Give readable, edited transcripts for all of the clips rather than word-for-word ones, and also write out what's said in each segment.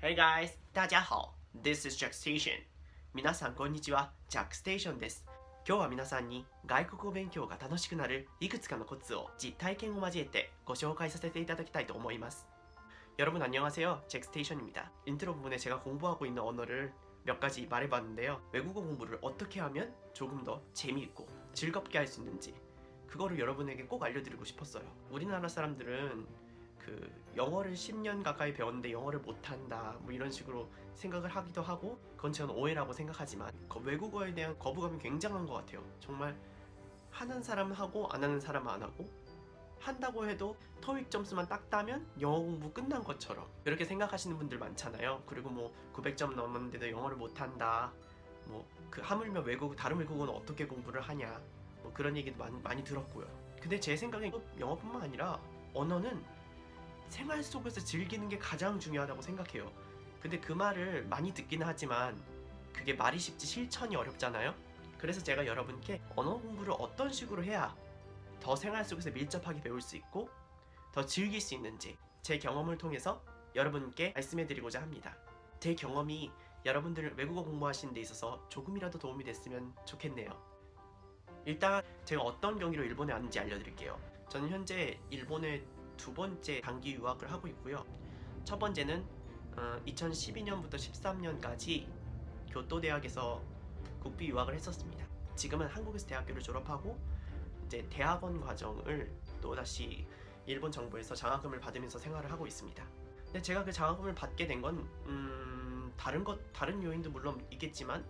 Hey guys, 大家好。This is Jack Station。皆さんこんにちは、ジャックステーションです。今日は皆さんに外国語勉強が楽しくなるいくつかのコツを実体験を交えてご紹介させていただきたいと思います。여러분 안녕하세요. 잭스테이션입니다. 인트로 부분에 제가 공부하고 있는 언어를 몇 가지 말해봤는데요. 외국어 공부를 어떻게 하면 조금 더 재미있고 즐겁게 할 수 있는지 그거를 여러분에게 꼭 알려드리고 싶었어요. 우리나라 사람들은 영어를 10년 가까이 배웠는데 영어를 못한다 뭐 이런 식으로 생각을 하기도 하고, 그건 저는 오해라고 생각하지만 외국어에 대한 거부감이 굉장한 것 같아요. 정말 하는 사람은 하고 안 하는 사람은 안 하고, 한다고 해도 토익 점수만 딱 따면 영어 공부 끝난 것처럼 그렇게 생각하시는 분들 많잖아요. 그리고 뭐 900점 넘었는데도 영어를 못한다, 뭐 하물며 다른 외국어는 어떻게 공부를 하냐, 뭐 그런 얘기도 많이 들었고요. 근데 제 생각엔 영어뿐만 아니라 언어는 생활 속에서 즐기는 게 가장 중요하다고 생각해요. 근데 그 말을 많이 듣기는 하지만 그게 말이 쉽지 실천이 어렵잖아요. 그래서 제가 여러분께 언어 공부를 어떤 식으로 해야 더 생활 속에서 밀접하게 배울 수 있고 더 즐길 수 있는지 제 경험을 통해서 여러분께 말씀해드리고자 합니다. 제 경험이 여러분들 외국어 공부하시는 데 있어서 조금이라도 도움이 됐으면 좋겠네요. 일단 제가 어떤 경위로 일본에 왔는지 알려드릴게요. 저는 현재 일본에 두 번째 단기 유학을 하고 있고요. 첫 번째는 2012년부터 13년까지 교토대학에서 국비 유학을 했었습니다. 지금은 한국에서 대학교를 졸업하고 이제 대학원 과정을 또다시 일본 정부에서 장학금을 받으면서 생활을 하고 있습니다. 근데 제가 그 장학금을 받게 된 건 다른 요인도 물론 있겠지만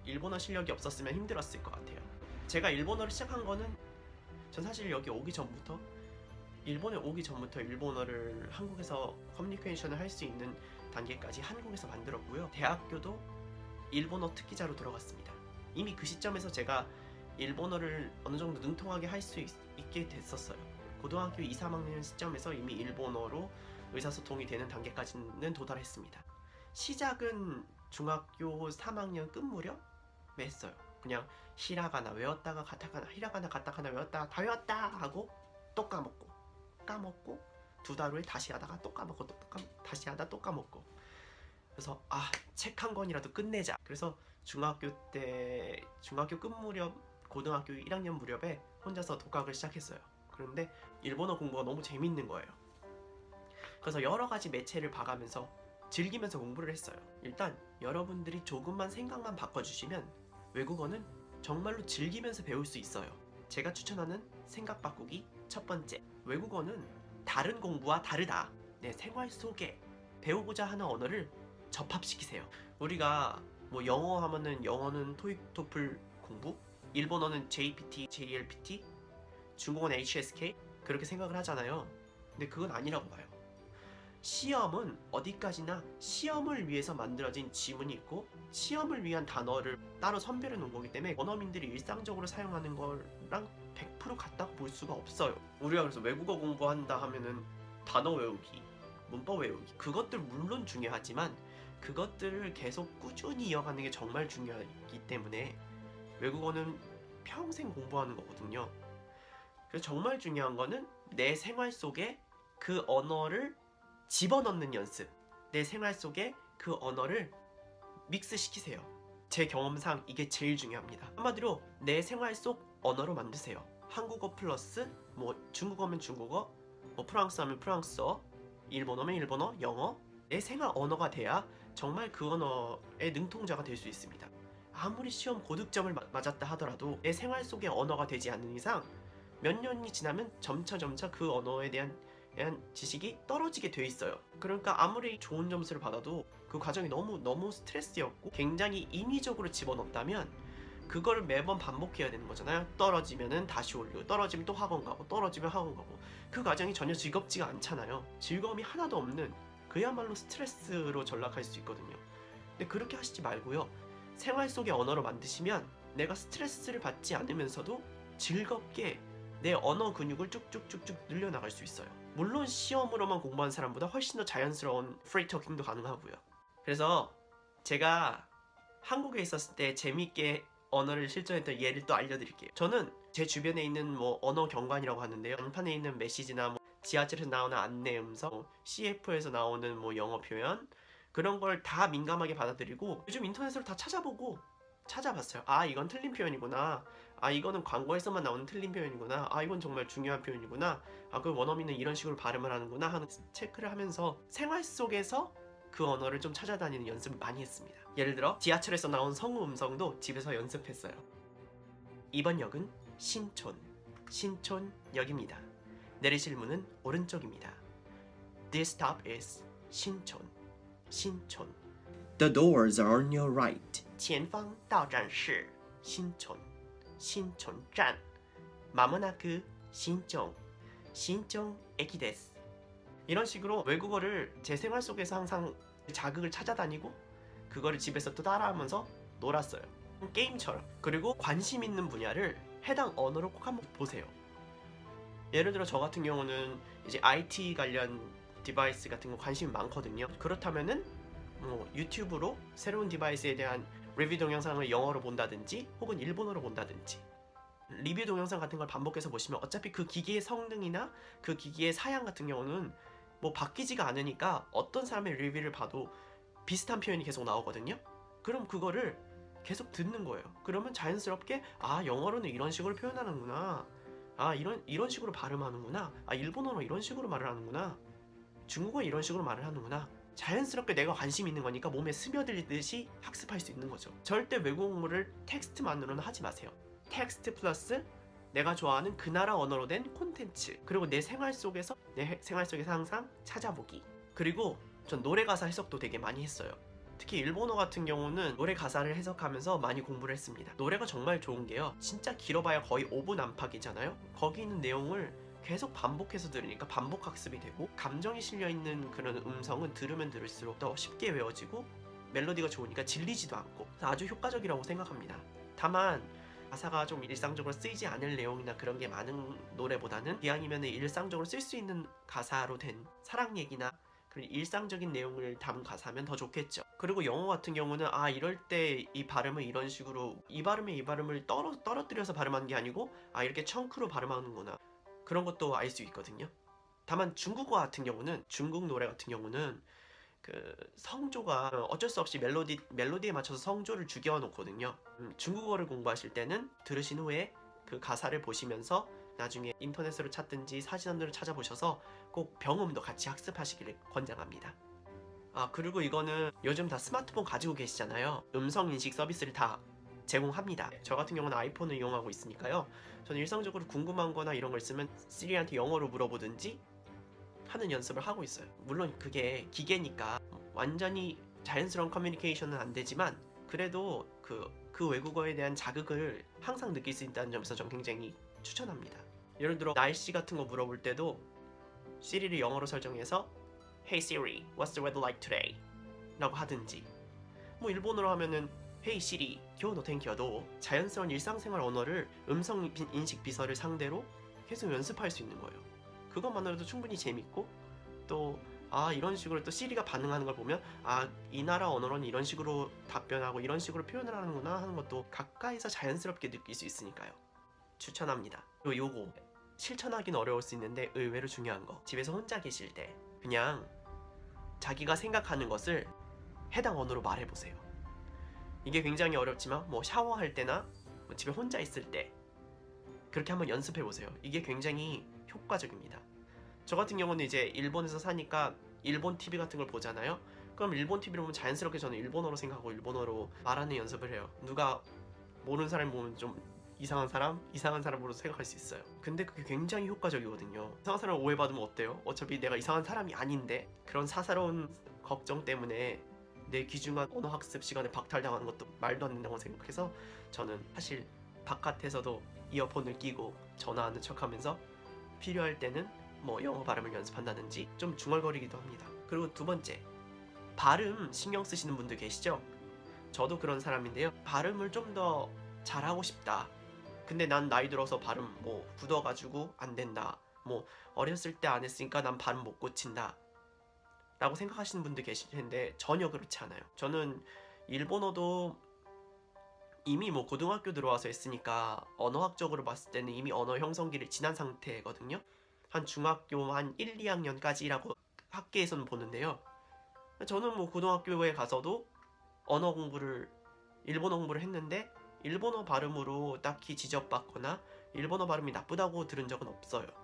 일본어 실력이 없었으면 힘들었을 것 같아요. 제가 일본어를 시작한 거는 전 사실 여기 일본에 오기 전부터 일본어를 한국에서 커뮤니케이션을 할 수 있는 단계까지 한국에서 만들었고요. 대학교도 일본어 특기자로 들어갔습니다. 이미 그 시점에서 제가 일본어를 어느 정도 능통하게 할 수 있게 됐었어요. 고등학교 2, 3학년 시점에서 이미 일본어로 의사소통이 되는 단계까지는 도달했습니다. 시작은 중학교 3학년 끝 무렵에 했어요. 그냥 히라가나 외웠다가 가타카나, 히라가나 가타카나 외웠다가 다 외웠다 하고 또 까먹고 두 달 후에 다시 하다가 또 까먹고 다시 하다 또 까먹고, 그래서 책 한 권이라도 끝내자. 그래서 중학교 끝 무렵, 고등학교 1학년 무렵에 혼자서 독학을 시작했어요. 그런데 일본어 공부가 너무 재밌는 거예요. 그래서 여러 가지 매체를 봐가면서 즐기면서 공부를 했어요. 일단 여러분들이 조금만 생각만 바꿔주시면 외국어는 정말로 즐기면서 배울 수 있어요. 제가 추천하는 생각 바꾸기 첫 번째, 외국어는 다른 공부와 다르다. 내 생활 속에 배우고자 하는 언어를 접합시키세요. 우리가 뭐 영어 하면은 영어는 토익, 토플 공부, 일본어는 JPT, JLPT, 중국어는 HSK 그렇게 생각을 하잖아요. 근데 그건 아니라고 봐요. 시험은 어디까지나 시험을 위해서 만들어진 지문이 있고 시험을 위한 단어를 따로 선별해 놓은 거기 때문에 원어민들이 일상적으로 사용하는 거랑 100% 같다고 볼 수가 없어요. 우리가 그래서 외국어 공부한다 하면은 단어 외우기, 문법 외우기, 그것들 물론 중요하지만 그것들을 계속 꾸준히 이어가는 게 정말 중요하기 때문에 외국어는 평생 공부하는 거거든요. 그래서 정말 중요한 거는 내 생활 속에 그 언어를 집어넣는 연습, 내 생활 속에 그 언어를 믹스시키세요. 제 경험상 이게 제일 중요합니다. 한마디로 내 생활 속 언어로 만드세요. 한국어 플러스 뭐 중국어면 중국어, 뭐 프랑스어면 프랑스어, 일본어면 일본어, 영어, 내 생활 언어가 돼야 정말 그 언어의 능통자가 될 수 있습니다. 아무리 시험 고득점을 맞았다 하더라도 내 생활 속의 언어가 되지 않는 이상 몇 년이 지나면 점차 그 언어에 대한 지식이 떨어지게 돼 있어요. 그러니까 아무리 좋은 점수를 받아도 그 과정이 너무 스트레스였고 굉장히 인위적으로 집어넣었다면 그거를 매번 반복해야 되는 거잖아요. 떨어지면은 다시 올리고, 떨어지면 또 학원 가고, 떨어지면 학원 가고, 그 과정이 전혀 즐겁지가 않잖아요. 즐거움이 하나도 없는 그야말로 스트레스로 전락할 수 있거든요. 근데 그렇게 하시지 말고요. 생활 속의 언어로 만드시면 내가 스트레스를 받지 않으면서도 즐겁게 내 언어 근육을 쭉쭉쭉쭉 늘려나갈 수 있어요. 물론 시험으로만 공부한 사람보다 훨씬 더 자연스러운 프리 토킹도 가능하고요. 그래서 제가 한국에 있었을 때 재밌게 언어를 실전했던 예를 또 알려드릴게요. 저는 제 주변에 있는 뭐 언어 경관이라고 하는데요. 안판에 있는 메시지나 뭐 지하철에서 나오는 안내 음성, CF에서 나오는 뭐 영어 표현, 그런 걸 다 민감하게 받아들이고 요즘 인터넷으로 다 찾아봤어요. 아, 이건 틀린 표현이구나. 아, 이거는 광고에서만 나오는 틀린 표현이구나. 아, 이건 정말 중요한 표현이구나. 아, 그 원어민은 이런 식으로 발음을 하는구나 하는 체크를 하면서 생활 속에서 그 언어를 좀 찾아다니는 연습을 많이 했습니다. 예를 들어 지하철에서 나온 성우 음성도 집에서 연습했어요. 이번 역은 신촌역입니다. 내리실 문은 오른쪽입니다. This stop is 신촌. The doors are on your right. 前方到站是신촌站. まもなく신촌駅です. 이런 식으로 외국어를 제 생활 속에서 항상 자극을 찾아다니고 그거를 집에서 또 따라하면서 놀았어요. 게임처럼. 그리고 관심 있는 분야를 해당 언어로 꼭 한번 보세요. 예를 들어 저 같은 경우는 이제 IT 관련 디바이스 같은 거 관심이 많거든요. 그렇다면은 유튜브로 새로운 디바이스에 대한 리뷰 동영상을 영어로 본다든지 혹은 일본어로 본다든지 리뷰 동영상 같은 걸 반복해서 보시면 어차피 그 기기의 성능이나 그 기기의 사양 같은 경우는 뭐 바뀌지가 않으니까 어떤 사람의 리뷰를 봐도 비슷한 표현이 계속 나오거든요. 그럼 그거를 계속 듣는 거예요. 그러면 자연스럽게 아, 영어로는 이런 식으로 표현하는구나. 아, 이런 식으로 발음하는구나. 아, 일본어로 이런 식으로 말을 하는구나. 중국어 이런 식으로 말을 하는구나. 자연스럽게 내가 관심 있는 거니까 몸에 스며들듯이 학습할 수 있는 거죠. 절대 외국어 공부를 텍스트만으로는 하지 마세요. 텍스트 플러스 내가 좋아하는 그 나라 언어로 된 콘텐츠, 그리고 내 생활 속에서 항상 찾아보기. 그리고 전 노래 가사 해석도 되게 많이 했어요. 특히 일본어 같은 경우는 노래 가사를 해석하면서 많이 공부를 했습니다. 노래가 정말 좋은 게요, 진짜 길어봐야 거의 5분 안팎이잖아요. 거기 있는 내용을 계속 반복해서 들으니까 반복 학습이 되고, 감정이 실려있는 그런 음성은 들으면 들을수록 더 쉽게 외워지고 멜로디가 좋으니까 질리지도 않고 아주 효과적이라고 생각합니다. 다만 가사가 좀 일상적으로 쓰이지 않을 내용이나 그런 게 많은 노래보다는 기왕이면 일상적으로 쓸 수 있는 가사로 된 사랑 얘기나 그런 일상적인 내용을 담은 가사면 더 좋겠죠. 그리고 영어 같은 경우는 아, 이럴 때 이 발음을 이런 식으로 이 발음을 떨어뜨려서 발음하는 게 아니고 아, 이렇게 청크로 발음하는구나, 그런 것도 알 수 있거든요. 다만 중국어 같은 경우는, 중국 노래 같은 경우는 그 성조가 어쩔 수 없이 멜로디에 맞춰서 성조를 죽여 놓거든요. 중국어를 공부하실 때는 들으신 후에 그 가사를 보시면서 나중에 인터넷으로 찾든지 사진으로 찾아보셔서 꼭 병음도 같이 학습하시기를 권장합니다. 아, 그리고 이거는 요즘 다 스마트폰 가지고 계시잖아요. 음성 인식 서비스를 다 제공합니다. 저 같은 경우는 아이폰을 이용하고 있으니까요. 저는 일상적으로 궁금한 거나 이런 걸 있으면 시리한테 영어로 물어보든지 하는 연습을 하고 있어요. 물론 그게 기계니까 완전히 자연스러운 커뮤니케이션은 안 되지만 그래도 그 외국어에 대한 자극을 항상 느낄 수 있다는 점에서 전 굉장히 추천합니다. 예를 들어 날씨 같은 거 물어볼 때도 시리를 영어로 설정해서 Hey Siri, what's the weather like today? 라고 하든지, 뭐 일본어로 하면은 Hey Siri, 今日の天気はどう? 자연스러운 일상생활 언어를 음성 인식 비서를 상대로 계속 연습할 수 있는 거예요. 그것만으로도 충분히 재밌고, 또 아, 이런 식으로 또 시리가 반응하는 걸 보면 아, 이 나라 언어로는 이런 식으로 답변하고 이런 식으로 표현을 하는구나 하는 것도 가까이서 자연스럽게 느낄 수 있으니까요. 추천합니다. 그리고 요거 실천하기는 어려울 수 있는데 의외로 중요한 거, 집에서 혼자 계실 때 그냥 자기가 생각하는 것을 해당 언어로 말해보세요. 이게 굉장히 어렵지만 뭐 샤워할 때나 뭐 집에 혼자 있을 때 그렇게 한번 연습해보세요. 이게 굉장히 효과적입니다. 저 같은 경우는 이제 일본에서 사니까 일본 TV 같은 걸 보잖아요. 그럼 일본 TV를 보면 자연스럽게 저는 일본어로 생각하고 일본어로 말하는 연습을 해요. 누가 모르는 사람이 보면 좀 이상한 사람으로 생각할 수 있어요. 근데 그게 굉장히 효과적이거든요. 이상한 사람을 오해받으면 어때요? 어차피 내가 이상한 사람이 아닌데. 그런 사사로운 걱정 때문에 내 귀중한 언어 학습 시간에 박탈당하는 것도 말도 안 된다고 생각해서 저는 사실 바깥에서도 이어폰을 끼고 전화하는 척하면서 필요할 때는 뭐 영어 발음을 연습한다든지 좀 중얼거리기도 합니다. 그리고 두 번째, 발음 신경 쓰시는 분들 계시죠? 저도 그런 사람인데요. 발음을 좀 더 잘하고 싶다. 근데 난 나이 들어서 발음 뭐 굳어가지고 안 된다. 뭐 어렸을 때 안 했으니까 난 발음 못 고친다. 라고 생각하시는 분들 계실 텐데 전혀 그렇지 않아요. 저는 일본어도 이미 뭐 고등학교 들어와서 했으니까 언어학적으로 봤을 때는 이미 언어 형성기를 지난 상태거든요. 한 중학교 한 1, 2학년까지라고 학계에서는 보는데요. 저는 뭐 고등학교에 가서도 일본어 공부를 했는데 일본어 발음으로 딱히 지적받거나 일본어 발음이 나쁘다고 들은 적은 없어요.